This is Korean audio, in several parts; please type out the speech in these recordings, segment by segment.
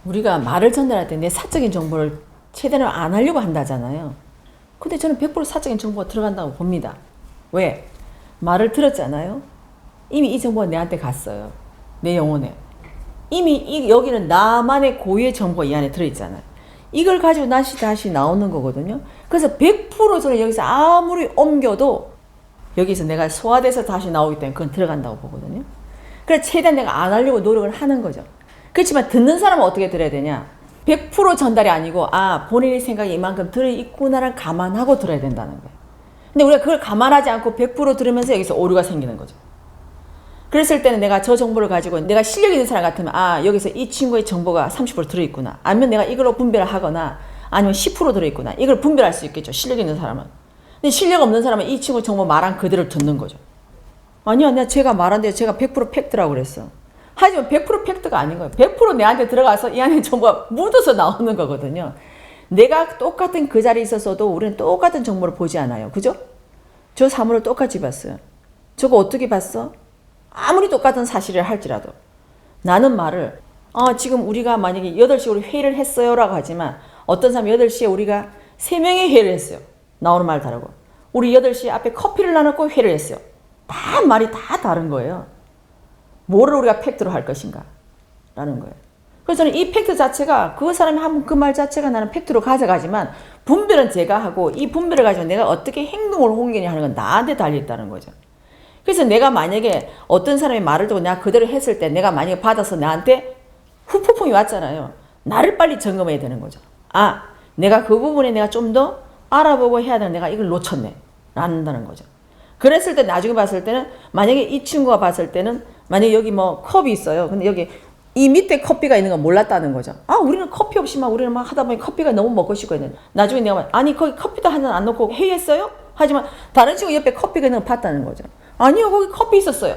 우리가 말을 전달할 때 내 사적인 정보를 최대한 안 하려고 한다잖아요. 근데 저는 100% 사적인 정보가 들어간다고 봅니다. 왜? 말을 들었잖아요. 이미 이 정보가 내한테 갔어요. 내 영혼에. 이미 여기는 나만의 고유의 정보가 이 안에 들어있잖아요. 이걸 가지고 다시 나오는 거거든요. 그래서 100% 저는 여기서 아무리 옮겨도 여기서 내가 소화돼서 다시 나오기 때문에 그건 들어간다고 보거든요. 그래서 최대한 내가 안 하려고 노력을 하는 거죠. 그렇지만 듣는 사람은 어떻게 들어야 되냐? 100% 전달이 아니고 본인의 생각이 이만큼 들어있구나를 감안하고 들어야 된다는 거예요. 근데 우리가 그걸 감안하지 않고 100% 들으면서 여기서 오류가 생기는 거죠. 그랬을 때는 내가 저 정보를 가지고 내가 실력 있는 사람 같으면 여기서 이 친구의 정보가 30% 들어있구나. 아니면 내가 이걸로 분별을 하거나 아니면 10% 들어있구나. 이걸 분별할 수 있겠죠. 실력 있는 사람은. 근데 실력 없는 사람은 이 친구 정보 말한 그대로 듣는 거죠. 아니야, 제가 말한 대로 제가 100% 팩트라고 그랬어. 하지만 100% 팩트가 아닌 거예요. 100% 내한테 들어가서 이 안에 정보가 묻어서 나오는 거거든요. 내가 똑같은 그 자리에 있었어도 우리는 똑같은 정보를 보지 않아요. 그죠? 저 사물을 똑같이 봤어요. 저거 어떻게 봤어? 아무리 똑같은 사실을 할지라도 나는 말을 지금 우리가 만약에 8시에 우리 회의를 했어요 라고 하지만 어떤 사람이 8시에 우리가 3명의 회의를 했어요. 나오는 말 다르고 우리 8시에 앞에 커피를 나눴고 회의를 했어요. 다 말이 다 다른 거예요. 뭐를 우리가 팩트로 할 것인가 라는 거예요. 그래서 저는 이 팩트 자체가 그 사람이 한 그 말 자체가 나는 팩트로 가져가지만 분별은 제가 하고 이 분별을 가지고 내가 어떻게 행동을 옮기냐 하는 건 나한테 달려있다는 거죠. 그래서 내가 만약에 어떤 사람이 말을 듣고 내가 그대로 했을 때 내가 만약에 받아서 나한테 후폭풍이 왔잖아요. 나를 빨리 점검해야 되는 거죠. 내가 그 부분에 내가 좀 더 알아보고 해야 되는 내가 이걸 놓쳤네 라는다는 거죠. 그랬을 때 나중에 봤을 때는 만약에 이 친구가 봤을 때는 만약에 여기 뭐 컵이 있어요. 근데 여기 이 밑에 커피가 있는 건 몰랐다는 거죠. 우리는 커피 없이 우리는 하다 보니 커피가 너무 먹고 싶고 있는데 나중에 내가 거기 커피도 한 잔 안 넣고 회의했어요? 하지만 다른 친구 옆에 커피가 있는 걸 봤다는 거죠. 아니요, 거기 커피 있었어요.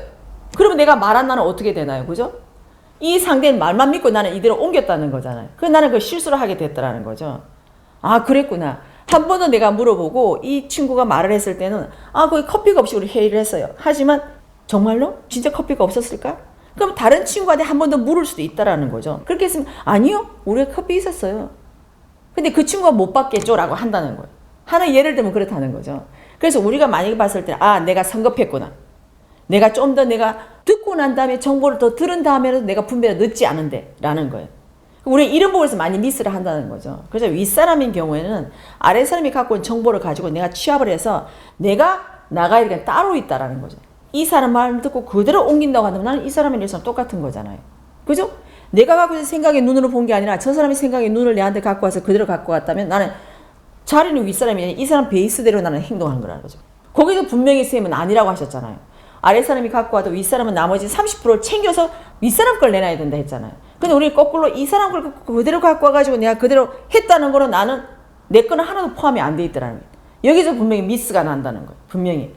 그러면 내가 말한 나는 어떻게 되나요? 그죠? 이 상대는 말만 믿고 나는 이대로 옮겼다는 거잖아요. 그래서 나는 그 실수를 하게 됐다라는 거죠. 그랬구나. 한 번은 내가 물어보고 이 친구가 말을 했을 때는 거기 커피가 없이 우리 회의를 했어요. 하지만 정말로? 진짜 커피가 없었을까? 그럼 다른 친구한테 한 번 더 물을 수도 있다라는 거죠. 그렇게 했으면 아니요, 우리가 커피 있었어요. 근데 그 친구가 못 받겠죠 라고 한다는 거예요. 하나 예를 들면 그렇다는 거죠. 그래서 우리가 만약에 봤을 때 내가 성급했구나. 내가 좀 더 내가 듣고 난 다음에 정보를 더 들은 다음에는 내가 분별이 늦지 않은데 라는 거예요. 우리 이런 부분에서 많이 미스를 한다는 거죠. 그래서 윗사람인 경우에는 아랫사람이 갖고 있는 정보를 가지고 내가 취합을 해서 내가 나가야 되는 따로 있다라는 거죠. 이 사람 말을 듣고 그대로 옮긴다고 한다면 나는 이 사람에 대해서 똑같은 거잖아요. 그죠? 내가 갖고 있는 생각의 눈으로 본 게 아니라 저 사람의 생각의 눈을 내한테 갖고 와서 그대로 갖고 왔다면 나는 자리는 윗사람이 아니라 이 사람 베이스대로 나는 행동하는 거라는 거죠. 거기서 분명히 쌤은 아니라고 하셨잖아요. 아랫사람이 갖고 와도 윗사람은 나머지 30%를 챙겨서 윗사람 걸 내놔야 된다 했잖아요. 근데 우리 거꾸로 이 사람 걸 그대로 갖고 와가지고 내가 그대로 했다는 거는 나는 내 거는 하나도 포함이 안 돼 있더라는 거예요. 여기서 분명히 미스가 난다는 거예요. 분명히.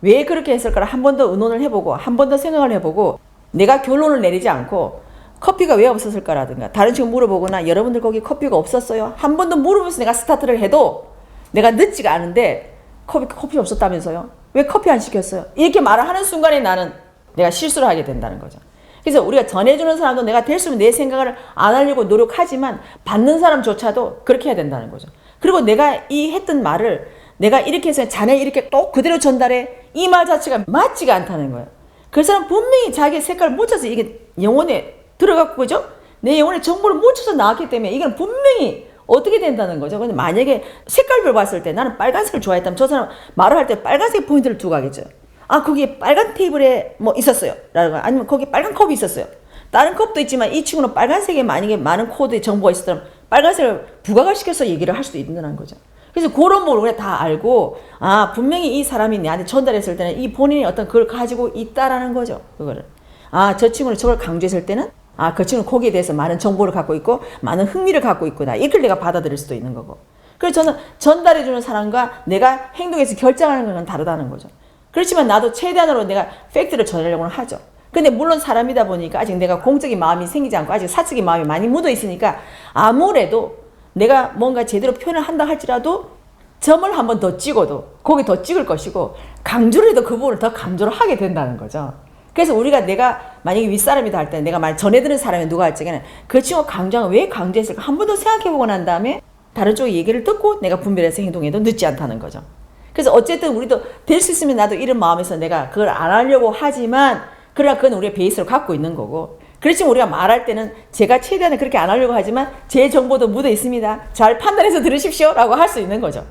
왜 그렇게 했을까를 한 번 더 의논을 해보고 한 번 더 생각을 해보고 내가 결론을 내리지 않고 커피가 왜 없었을까라든가 다른 친구 물어보거나 여러분들 거기 커피가 없었어요? 한 번 더 물어보면서 내가 스타트를 해도 내가 늦지가 않은데 커피 없었다면서요? 왜 커피 안 시켰어요? 이렇게 말을 하는 순간에 나는 내가 실수를 하게 된다는 거죠. 그래서 우리가 전해주는 사람도 내가 될 수 있는 내 생각을 안 하려고 노력하지만 받는 사람조차도 그렇게 해야 된다는 거죠. 그리고 내가 이 했던 말을 내가 이렇게 해서 자네 이렇게 또 그대로 전달해 이 말 자체가 맞지가 않다는 거예요. 그 사람 분명히 자기 색깔을 묻혀서 이게 영혼에 들어갔고 그죠? 내 영혼에 정보를 묻혀서 나왔기 때문에 이건 분명히 어떻게 된다는 거죠. 근데 만약에 색깔별 봤을 때 나는 빨간색을 좋아했다면 저 사람 말을 할 때 빨간색 포인트를 두고 가겠죠. 거기에 빨간 테이블에 뭐 있었어요. 라든가 아니면 거기 빨간 컵이 있었어요. 다른 컵도 있지만 이 친구는 빨간색에 만약에 많은 코드의 정보가 있었다면 빨간색을 부각을 시켜서 얘기를 할 수도 있는 거죠. 그래서 그런 부분을 우리가 다 알고 분명히 이 사람이 내한테 전달했을 때는 이 본인이 어떤 그걸 가지고 있다라는 거죠. 그거를. 저 친구는 저걸 강조했을 때는 그 친구는 거기에 대해서 많은 정보를 갖고 있고 많은 흥미를 갖고 있구나. 이걸 내가 받아들일 수도 있는 거고. 그래서 저는 전달해주는 사람과 내가 행동해서 결정하는 건 다르다는 거죠. 그렇지만 나도 최대한으로 내가 팩트를 전하려고는 하죠. 근데 물론 사람이다 보니까 아직 내가 공적인 마음이 생기지 않고 아직 사적인 마음이 많이 묻어 있으니까 아무래도 내가 뭔가 제대로 표현을 한다 할지라도 점을 한 번 더 찍어도 거기 더 찍을 것이고 강조를 해도 그 부분을 더 강조를 하게 된다는 거죠. 그래서 우리가 내가 만약에 윗사람이다 할 때 내가 말 전해드는 사람이 누가 할 적에는 그 친구가 강조한 왜 강조했을까 한 번 더 생각해보고 난 다음에 다른 쪽의 얘기를 듣고 내가 분별해서 행동해도 늦지 않다는 거죠. 그래서 어쨌든 우리도 될 수 있으면 나도 이런 마음에서 내가 그걸 안 하려고 하지만 그러나 그건 우리의 베이스를 갖고 있는 거고 그렇지만 우리가 말할 때는 제가 최대한 그렇게 안 하려고 하지만 제 정보도 묻어 있습니다. 잘 판단해서 들으십시오 라고 할 수 있는 거죠.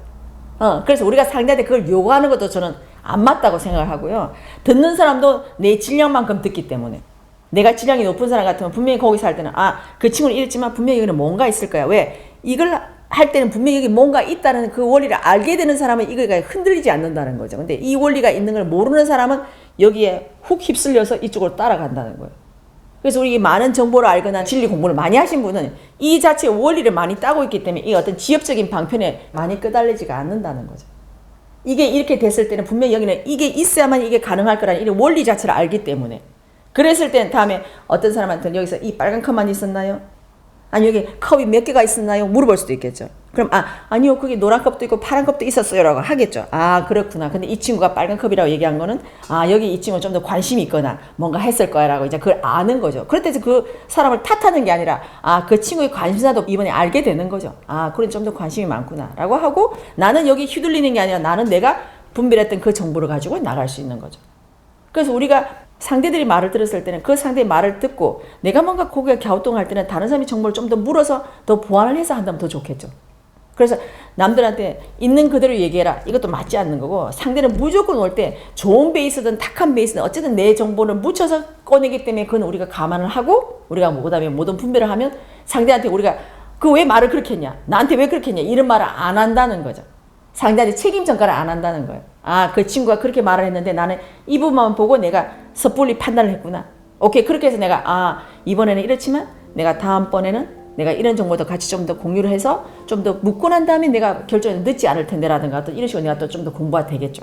그래서 우리가 상대한테 그걸 요구하는 것도 저는 안 맞다고 생각을 하고요. 듣는 사람도 내 질량만큼 듣기 때문에 내가 질량이 높은 사람 같으면 분명히 거기서 할 때는 그 친구는 이랬지만 분명히 여기는 뭔가 있을 거야. 왜? 이걸 할 때는 분명히 여기 뭔가 있다는 그 원리를 알게 되는 사람은 이거가 흔들리지 않는다는 거죠. 근데 이 원리가 있는 걸 모르는 사람은 여기에 훅 휩쓸려서 이쪽으로 따라간다는 거예요. 그래서 우리 많은 정보를 알거나 진리 공부를 많이 하신 분은 이 자체의 원리를 많이 따고 있기 때문에 이 어떤 지엽적인 방편에 많이 끄달리지가 않는다는 거죠. 이게 이렇게 됐을 때는 분명히 여기는 이게 있어야만 이게 가능할 거라는 이런 원리 자체를 알기 때문에 그랬을 땐 다음에 어떤 사람한테는 여기서 이 빨간 컵만 있었나요? 아니 여기 컵이 몇 개가 있었나요? 물어볼 수도 있겠죠. 그럼 아니요 그게 노란 컵도 있고 파란 컵도 있었어요 라고 하겠죠. 그렇구나. 근데 이 친구가 빨간 컵이라고 얘기한 거는 여기 이 친구는 좀 더 관심이 있거나 뭔가 했을 거야 라고 이제 그걸 아는 거죠. 그럴 때 그 사람을 탓하는 게 아니라 그 친구의 관심사도 이번에 알게 되는 거죠. 그래 좀 더 관심이 많구나 라고 하고 나는 여기 휘둘리는 게 아니라 나는 내가 분별했던 그 정보를 가지고 나갈 수 있는 거죠. 그래서 우리가 상대들이 말을 들었을 때는 그 상대의 말을 듣고 내가 뭔가 고개가 갸우뚱할 때는 다른 사람이 정보를 좀 더 물어서 더 보완을 해서 한다면 더 좋겠죠. 그래서 남들한테 있는 그대로 얘기해라. 이것도 맞지 않는 거고 상대는 무조건 올 때 좋은 베이스든 탁한 베이스든 어쨌든 내 정보를 묻혀서 꺼내기 때문에 그건 우리가 감안을 하고 우리가 그다음에 모든 분별을 하면 상대한테 우리가 그 왜 말을 그렇게 했냐 나한테 왜 그렇게 했냐 이런 말을 안 한다는 거죠. 상대한테 책임 전가를 안 한다는 거예요. 그 친구가 그렇게 말을 했는데 나는 이 부분만 보고 내가 섣불리 판단을 했구나. 오케이 그렇게 해서 내가 이번에는 이렇지만 내가 다음번에는 내가 이런 정보도 같이 좀 더 공유를 해서 좀 더 묻고 난 다음에 내가 결정이 늦지 않을 텐데라든가 또 이런 식으로 내가 또 좀 더 공부가 되겠죠.